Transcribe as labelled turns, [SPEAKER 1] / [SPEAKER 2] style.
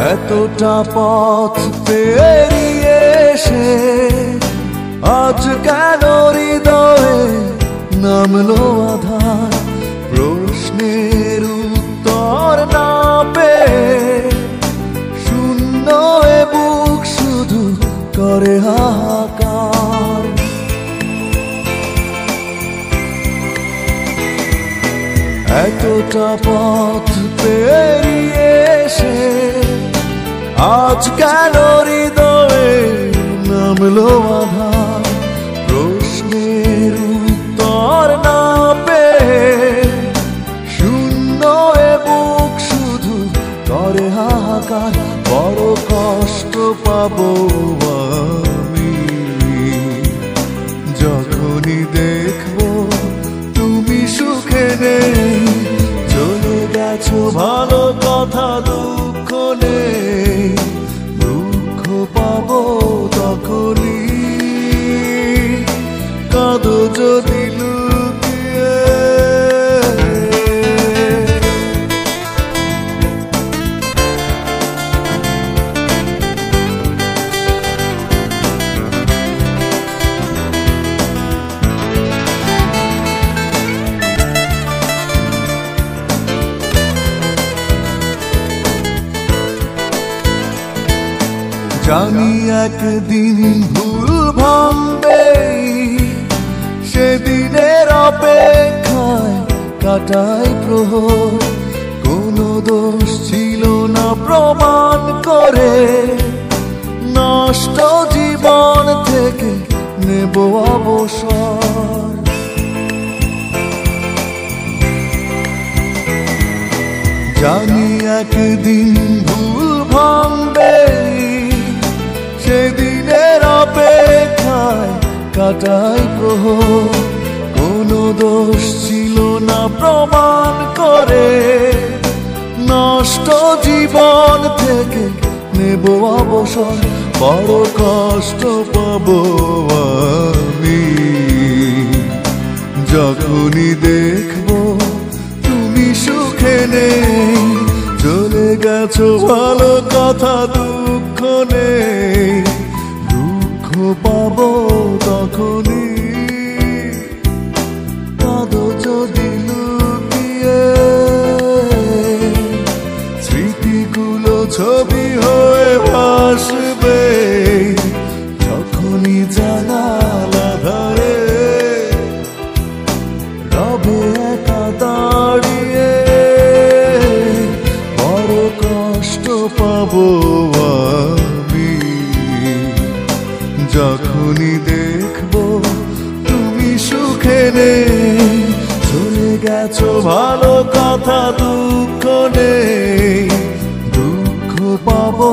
[SPEAKER 1] এতটা পথ পেরিয়ে এসে আজ কেন হৃদয়ে নামলো আধার? প্রশ্নের উত্তর না পেয়ে শূন্য এ বুক শুধু করে হাহাকার। এতটা পথ পেরিয়ে এসে আজ কেন হৃদয়ে নামলো আধার? প্রশ্নের উত্তর না পেয়ে শূন্য এ বুক শুধু করে হাহাকার। বড় কষ্ট পাবো আমি যখনই দেখবো তুমি সুখে নেই। চলে গেছো ভালো কথা, দুঃখ নেই। দুঃখ পাবো তখনই কাঁদো যদি লুকিয়ে। জানি একদিন ভুল ভাঙবে, সেদিনের অপেক্ষায় কাটাই প্রহর। কোনো দোষ ছিল না প্রমাণ করে, নষ্ট জীবন থেকে নেব অবসর। জানি একদিন ভুল ভাঙবে, সেদিনের অপেক্ষায় কাটাই প্রহর। কোনো দোষ ছিল না প্রমাণ করে, নষ্ট জীবন থেকে নেব অবসর। বড় কষ্ট পাবো আমি যখনই দেখবো তুমি সুখে নেই। চলে গেছো ভালো কথা, দুঃখ নেই। দুঃখ পাবো তখনই কাঁদো যদি লুকিয়ে। স্মৃতিগুলো ছবি হয়ে ভাসবে যখনই জানালা ধারে রবে একা দাঁড়িয়ে। বড় কষ্ট পাবো আমি যখনই দেখবো তুমি সুখে নেই। চলে গেছো ভালো কথা, দুঃখ নেই। দুঃখ পাবো